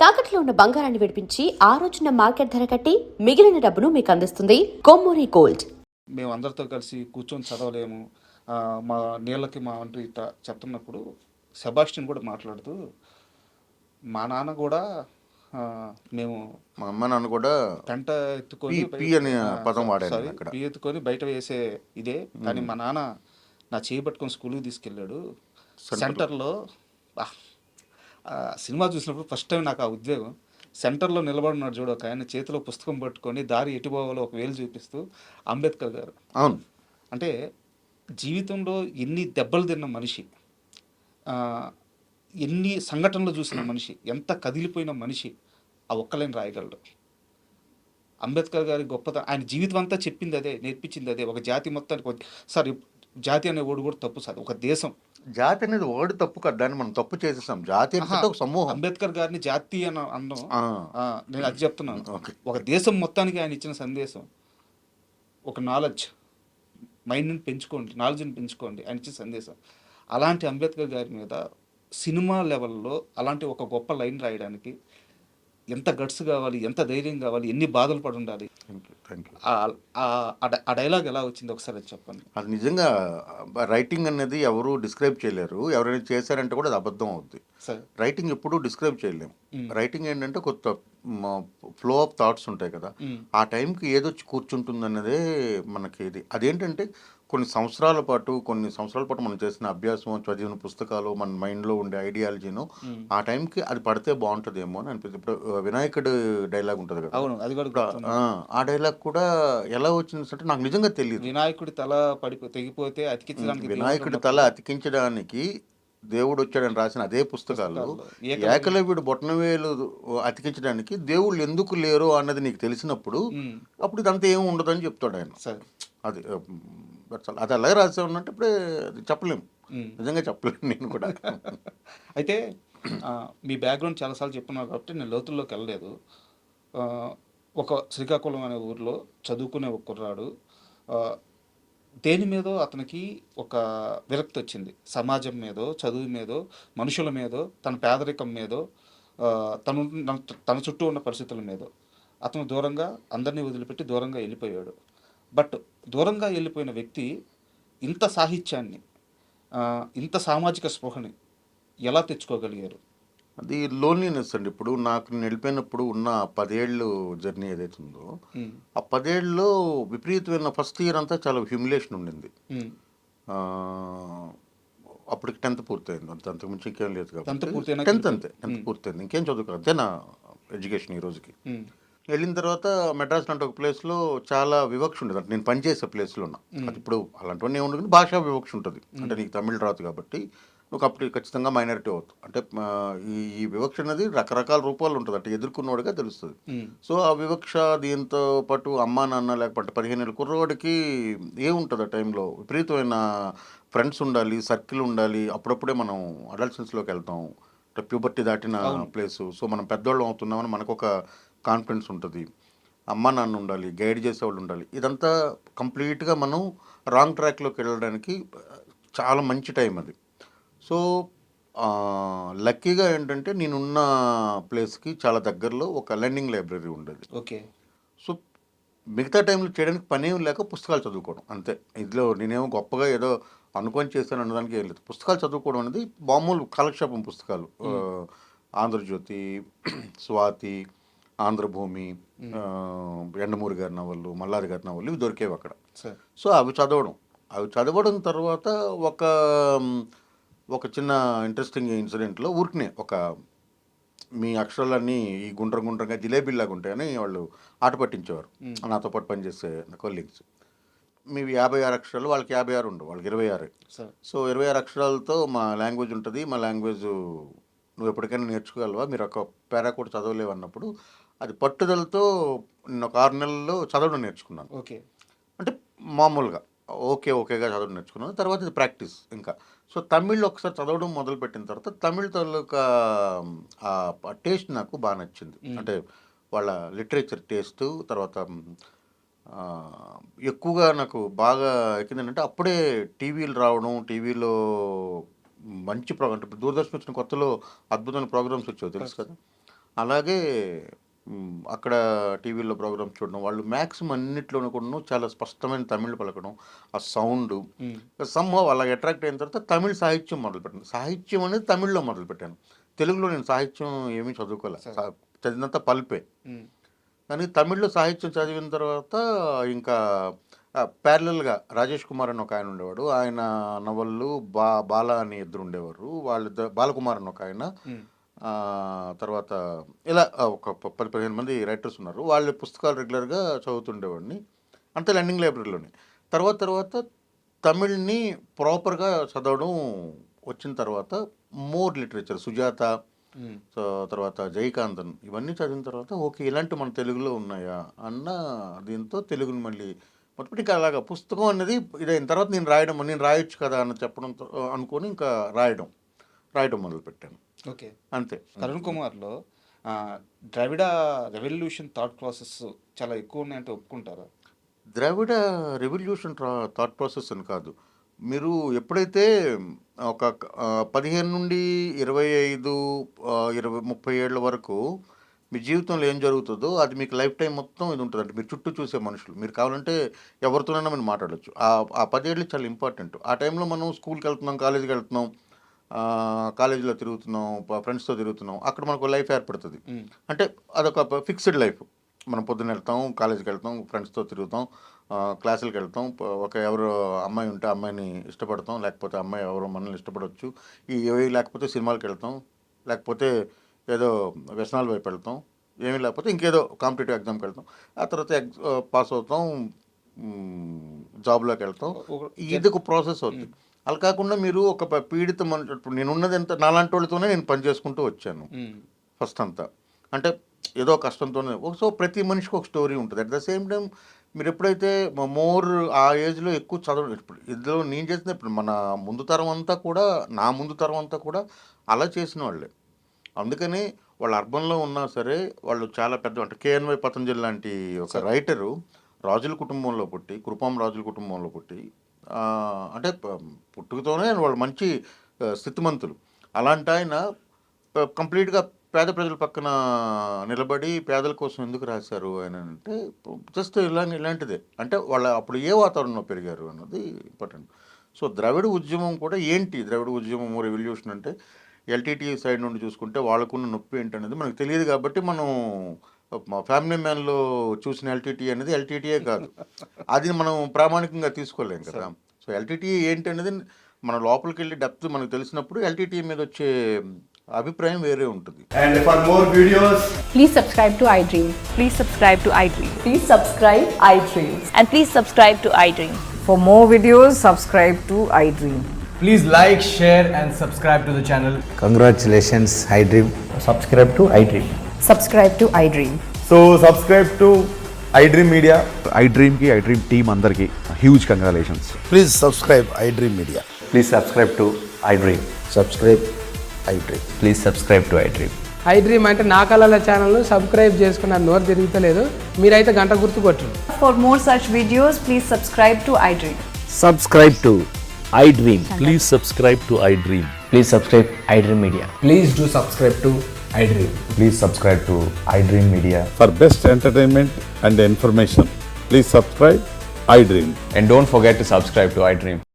తాకట్లో ఉన్న బంగారాన్ని విడిపించి ఆ రోజున మార్కెట్ ధర కట్టి మిగిలిన డబ్బును మీకు అందిస్తుంది కొమ్మూరి గోల్డ్. మేము అందరితో కలిసి కూర్చొని చదవలేము, మా నీళ్ళకి మా అంటూ ఇట్లా చెప్తున్నప్పుడు సెబాస్టిన్ కూడా మాట్లాడుతూ మా నాన్న కూడా ఆ, మేము మా అమ్మ నాన్న కూడా పెంట ఎత్తుకొని పి అనే పదం వాడాను సారీ అక్కడ. పీ ఎత్తుకొని బయట వేసే ఇదే, కానీ మా నాన్న నా చేయి పట్టుకొని స్కూల్కి తీసుకెళ్ళాడు సెంటర్లో. సినిమా చూసినప్పుడు ఫస్ట్ టైం నాకు ఆ ఉద్వేగం. సెంటర్లో నిలబడినాడు చూడు ఒక ఆయన, చేతిలో పుస్తకం పట్టుకొని దారి ఎటు పోవాలో ఒక వేలు చూపిస్తూ అంబేద్కర్ గారు. అవును, అంటే జీవితంలో ఎన్ని దెబ్బలు తిన్న మనిషి, ఆ, ఎన్ని సంఘటనలు చూసిన మనిషి, ఎంత కదిలిపోయిన మనిషి ఆ ఒక్కలేని రాయగలడు. అంబేద్కర్ గారి గొప్పతనం, ఆయన జీవితం అంతా చెప్పింది అదే, నేర్పించింది అదే. ఒక జాతి మొత్తానికి సారీ, జాతి అనే ఓడి కూడా తప్పు సార్, ఒక దేశం. జాతి అనేది వర్డ్ తప్పు కదా, దాన్ని మనం తప్పు చేసేసాం. జాతి అంటే ఒక సమూహం. అంబేద్కర్ గారిని జాతి అని అన్నాం. నేను అది చెప్తున్నాను. ఓకే. ఒక దేశం మొత్తానికి ఆయన ఇచ్చిన సందేశం ఒక నాలెడ్జ్, మైండ్ని పెంచుకోండి, నాలెడ్జ్ని పెంచుకోండి, ఆయన ఇచ్చిన సందేశం. అలాంటి అంబేద్కర్ గారి మీద సినిమా లెవెల్లో అలాంటి ఒక గొప్ప లైన్ రాయడానికి ఎంత గట్స్ కావాలి, ఎంత ధైర్యం కావాలి, ఎన్ని బాధలు పడి ఉండాలి. Thank you. ఆ డైలాగ్ ఎలా వచ్చింది ఒకసారి అది చెప్పండి. అది నిజంగా రైటింగ్ అనేది ఎవరు డిస్క్రైబ్ చేయలేరు. ఎవరైనా చేశారంటే కూడా అది అబద్ధం అవుద్ది. సరే, రైటింగ్ ఎప్పుడూ డిస్క్రైబ్ చేయలేము. రైటింగ్ ఏంటంటే కొత్త ఫ్లో ఆఫ్ థాట్స్ ఉంటాయి కదా, ఆ టైంకి ఏదొచ్చి కూర్చుంటుంది అన్నదే మనకి ఇది. అదేంటంటే కొన్ని సంవత్సరాల పాటు మనం చేసిన అభ్యాసం, చదివిన పుస్తకాలు, మన మైండ్లో ఉండే ఐడియాలజీను ఆ టైంకి అది పడితే బాగుంటుందేమో అని అనిపిస్తుంది. ఇప్పుడు వినాయకుడు డైలాగ్ ఉంటుంది కదా, అవును, అది కూడా ఆ డైలాగ్ కూడా ఎలా వచ్చింది అంటే నాకు నిజంగా తెలియదు. వినాయకుడి తల తెగిపోతే అతికించడానికి వినాయకుడి తల అతికించడానికి దేవుడు వచ్చాడని రాసిన అదే పుస్తకాలు ఏకలవ్యుడు బొట్టనవేలు అతికించడానికి దేవుళ్ళు ఎందుకు లేరు అన్నది నీకు తెలిసినప్పుడు అప్పుడు ఇదంతా ఏమి ఉండదని చెప్తాడు ఆయన. అది అది అలాగే రాసే ఉన్నట్టు ఇప్పుడే అది చెప్పలేము, నిజంగా చెప్పలేము నేను కూడా. అయితే మీ బ్యాక్గ్రౌండ్ చాలాసార్లు చెప్పున్నారు కాబట్టి నేను లోతుల్లోకి వెళ్ళలేదు. ఒక శ్రీకాకుళం అనే ఊర్లో చదువుకునే ఒక కుర్రాడు, దేని మీదో అతనికి ఒక విరక్తి వచ్చింది. సమాజం మీదో, చదువు మీదో, మనుషుల మీదో, తన పేదరికం మీదో, తను తన చుట్టూ ఉన్న పరిస్థితుల మీదో అతను దూరంగా, అందరినీ వదిలిపెట్టి దూరంగా వెళ్ళిపోయాడు. బట్ దూరంగా వెళ్ళిపోయిన వ్యక్తి ఇంత సాహిత్యాన్ని, ఇంత సామాజిక స్పృహని ఎలా తెచ్చుకోగలిగారు? అది లోన్లీనెస్ అండి. ఇప్పుడు నాకు నేను వెళ్ళిపోయినప్పుడు ఉన్న 10 ఏళ్ళు జర్నీ ఏదైతే ఉందో, ఆ 10 ఏళ్ళలో విపరీతమైన ఫస్ట్ ఇయర్ అంతా చాలా హ్యూమిలేషన్ ఉండింది. అప్పటికి 10th పూర్తయింది, అంతకుమించి ఇంకేం లేదు కాబట్టి 10th అంతే, 10th పూర్తయింది, ఇంకేం చదువుకోవాలి అంతే నా ఎడ్యుకేషన్ ఈ రోజుకి. వెళ్ళిన తర్వాత మెడ్రాస్ అంటే ఒక ప్లేస్లో చాలా వివక్ష ఉండేది. అంటే నేను పనిచేసే ప్లేస్లో ఉన్నా, అది ఇప్పుడు అలాంటివన్నీ ఉండదు కానీ భాషా వివక్ష ఉంటుంది. అంటే నీకు తమిళ్ రాదు కాబట్టి నువ్వు అప్పుడు ఖచ్చితంగా మైనారిటీ అవుతావు. అంటే ఈ వివక్ష అనేది రకరకాల రూపాలు ఉంటుంది, అంటే ఎదుర్కొన్నవాడిగా తెలుస్తుంది. సో ఆ వివక్ష, దీంతో పాటు అమ్మా నాన్న లేకపోతే 15 ఏళ్ళ కుర్రవాడికి ఏముంటుంది ఆ టైంలో, విపరీతమైన ఫ్రెండ్స్ ఉండాలి, సర్కిల్ ఉండాలి. అప్పుడప్పుడే మనం అడల్సెన్స్లోకి వెళ్తాం, ప్యూబర్టీ దాటిన ప్లేసు. సో మనం పెద్దవాళ్ళం అవుతున్నామని మనకు ఒక కాన్ఫిడెన్స్ ఉంటుంది. అమ్మ నాన్న ఉండాలి, గైడ్ చేసేవాళ్ళు ఉండాలి. ఇదంతా కంప్లీట్గా మనం రాంగ్ ట్రాక్లోకి వెళ్ళడానికి చాలా మంచి టైం అది. సో లక్కీగా ఏంటంటే నేనున్న ప్లేస్కి చాలా దగ్గరలో ఒక లెర్నింగ్ లైబ్రరీ ఉండేది. ఓకే. సో మిగతా టైంలో చేయడానికి పనేం లేక పుస్తకాలు చదువుకోవడం అంతే. ఇందులో నేనేమో గొప్పగా ఏదో అనుకొని చేశాను అన్నదానికి ఏం లేదు. పుస్తకాలు చదువుకోవడం అనేది మామూలు కాలక్షేపం పుస్తకాలు. ఆంధ్రజ్యోతి, స్వాతి, ఆంధ్రభూమి, ఎండమూరి గారి నవళ్ళు, మల్లాది గారి నవళ్ళు ఇవి దొరికేవి అక్కడ. సో అవి చదవడం తర్వాత ఒక చిన్న ఇంట్రెస్టింగ్ ఇన్సిడెంట్లో ఊరికనే ఒక మీ అక్షరాలన్నీ ఈ గుండ్రంగా జిలేబీలాగా ఉంటాయని వాళ్ళు ఆట పట్టించేవారు నాతో పాటు పనిచేసే కొలీగ్స్. మీవి 56 అక్షరాలు, వాళ్ళకి 56 ఉండవు, వాళ్ళకి 26. సో 26 అక్షరాలతో మా లాంగ్వేజ్ ఉంటుంది. మా లాంగ్వేజ్ నువ్వు ఎప్పటికైనా నేర్చుకోగలవా, మీరు ఒక పేరా కూడా చదవలేవు అన్నప్పుడు అది పట్టుదలతో నేను ఒక 6 నెలల్లో చదవడం నేర్చుకున్నాను. ఓకే. అంటే మామూలుగా ఓకేగా చదవడం నేర్చుకున్నాను. తర్వాత ఇది ప్రాక్టీస్ ఇంకా. సో తమిళ్ ఒకసారి చదవడం మొదలుపెట్టిన తర్వాత తమిళ్ తాలూకా టేస్ట్ నాకు బాగా నచ్చింది. అంటే వాళ్ళ లిటరేచర్ టేస్ట్, తర్వాత ఎక్కువగా నాకు బాగా ఎక్కిందంటే అప్పుడే టీవీలు రావడం, టీవీలో మంచి ప్రోగ్రామ్. ఇప్పుడు దూరదర్శన్ వచ్చిన కొత్తలో అద్భుతమైన ప్రోగ్రామ్స్ వచ్చావు తెలుసు కదా. అలాగే అక్కడ టీవీలో ప్రోగ్రామ్స్ చూడడం, వాళ్ళు మ్యాక్సిమం అన్నిట్లోనూ కూడా చాలా స్పష్టమైన తమిళ్ పలకడం, ఆ సౌండ్ సంహవ్ అలాగే అట్రాక్ట్ అయిన తర్వాత తమిళ సాహిత్యం మొదలుపెట్టాను. సాహిత్యం అనేది తమిళ్లో మొదలుపెట్టాను. తెలుగులో నేను సాహిత్యం ఏమీ చదువుకోలే, చదివినంత పల్పే. కానీ తమిళ్లో సాహిత్యం చదివిన తర్వాత ఇంకా ప్యారలల్గా రాజేష్ కుమార్ అని ఒక ఆయన ఉండేవాడు, ఆయన నవళ్ళు బాల అని ఇద్దరు ఉండేవారు, వాళ్ళిద్దరు బాలకుమార్ అని ఒక ఆయన, తర్వాత ఇలా ఒక 10-15 మంది రైటర్స్ ఉన్నారు. వాళ్ళ పుస్తకాలు రెగ్యులర్గా చదువుతుండేవాడిని, అంతే లెర్నింగ్ లైబ్రరీలోని. తర్వాత తమిళ్ని ప్రాపర్గా చదవడం వచ్చిన తర్వాత మోర్ లిటరేచర్, సుజాత, సో తర్వాత జయకాంతన్, ఇవన్నీ చదివిన తర్వాత ఓకే ఇలాంటి మన తెలుగులో ఉన్నాయా అన్న దీంతో తెలుగుని మళ్ళీ మొదటి ఇంకా అలాగా పుస్తకం అనేది ఇదైన తర్వాత నేను రాయొచ్చు కదా అని చెప్పడంతో అనుకొని ఇంకా రాయడం మొదలుపెట్టాను. ఓకే, అంతే. తరుణ్ కుమార్లో ద్రవిడ రెవల్యూషన్ థాట్ ప్రాసెస్ చాలా ఎక్కువ ఉన్నాయంటే ఒప్పుకుంటారా? ద్రవిడ రెవల్యూషన్ థాట్ ప్రాసెస్ అని కాదు, మీరు ఎప్పుడైతే ఒక 15 నుండి 25, 20-30 ఏళ్ళ వరకు మీ జీవితంలో ఏం జరుగుతుందో అది మీకు లైఫ్ టైం మొత్తం ఇది ఉంటుంది. అంటే మీరు చుట్టూ చూసే మనుషులు, మీరు కావాలంటే ఎవరితోనైనా మీరు మాట్లాడచ్చు. ఆ 10 ఏళ్ళు చాలా ఇంపార్టెంట్. ఆ టైంలో మనం స్కూల్కి వెళ్తున్నాం, కాలేజీకి వెళ్తున్నాం, కాలేజీలో తిరుగుతున్నాం, ఫ్రెండ్స్తో తిరుగుతున్నాం, అక్కడ మనకు లైఫ్ ఏర్పడుతుంది. అంటే అదొక ఫిక్స్డ్ లైఫ్. మనం పొద్దున్న వెళ్తాం, కాలేజీకి వెళ్తాం, ఫ్రెండ్స్తో తిరుగుతాం, క్లాసులకు వెళ్తాం, ఎవరు అమ్మాయి ఉంటే అమ్మాయిని ఇష్టపడతాం, లేకపోతే అమ్మాయి ఎవరో మనల్ని ఇష్టపడవచ్చు, లేకపోతే సినిమాలకు వెళ్తాం, లేకపోతే ఏదో వ్యసనాల వైపు వెళ్తాం, ఏమీ లేకపోతే ఇంకేదో కాంపిటేటివ్ ఎగ్జామ్కి వెళ్తాం, ఆ తర్వాత పాస్ అవుతాం, జాబ్లోకి వెళ్తాం. ఇది ఒక ప్రాసెస్ అవుతుంది. అలా కాకుండా మీరు ఒక పీడిత ఇప్పుడు నేనున్నది ఎంత నాలాంటి వాళ్ళతోనే నేను పని చేసుకుంటూ వచ్చాను ఫస్ట్ అంతా. అంటే ఏదో కష్టంతోనే. సో ప్రతి మనిషికి ఒక స్టోరీ ఉంటుంది. అట్ ద సేమ్ టైం మీరు ఎప్పుడైతే మోర్ ఆ ఏజ్లో ఎక్కువ చదవడం, ఇప్పుడు ఇందులో నేను చేసిన ఇప్పుడు మన ముందు తరం అంతా కూడా, నా ముందు తరం అంతా కూడా అలా చేసిన వాళ్ళే. అందుకని వాళ్ళు అర్బన్లో ఉన్నా సరే వాళ్ళు చాలా పెద్ద, అంటే కేఎన్వై పతంజలి లాంటి ఒక రైటరు రాజుల కుటుంబంలో పుట్టి, కృపాం రాజుల కుటుంబంలో పుట్టి, అంటే పుట్టుకతోనే వాళ్ళు మంచి స్థితిమంతులు. అలాంటి ఆయన కంప్లీట్గా పేద ప్రజల పక్కన నిలబడి పేదల కోసం ఎందుకు రాశారు ఆయన అంటే జస్ట్ ఇలాంటిదే. అంటే వాళ్ళ అప్పుడు ఏ వాతావరణంలో పెరిగారు అన్నది ఇంపార్టెంట్. సో ద్రవిడ ఉద్యమం కూడా ఏంటి, ద్రవిడ ఉద్యమం రెవల్యూషన్ అంటే ఎల్టీటీ సైడ్ నుండి చూసుకుంటే వాళ్ళకున్న నొప్పి ఏంటనేది మనకు తెలియదు. కాబట్టి మనం మా ఫ్యామిలీ మ్యాన్లో చూసిన ఎల్టీటీ అనేది ఎల్టీటీయే కాదు, అది మనం ప్రామాణికంగా తీసుకోలేం కదా. సో ఎల్టీటీ ఏంటి అనేది మన లోపలికి వెళ్ళి డెప్త్ మనకు తెలిసినప్పుడు ఎల్టీటీ మీద వచ్చే అభిప్రాయం వేరే ఉంటుంది. And for more videos, please subscribe to iDream. Please subscribe to iDream. Please subscribe iDream. And please subscribe to iDream. For more videos, subscribe to iDream. please like, share and subscribe to the channel. Congratulations, iDream. Subscribe to iDream. Subscribe to iDream. So subscribe to iDream Media. iDream team andarki huge congratulations. Please subscribe iDream Media. Please subscribe to iDream. Subscribe iDream. Please subscribe to iDream. iDream అంటే నా కళల ఛానల్ను subscribe చేసుకున్న నోరు తిరుగుతలేదు, మీరైతే గంట గుర్తు కొట్టండి. For more such videos, please subscribe to iDream. Subscribe to iDream. Please subscribe to iDream. Please subscribe iDream Media. Please do subscribe to iDream. Please subscribe to iDream Media. For best entertainment and information, please subscribe iDream. And don't forget to subscribe to iDream.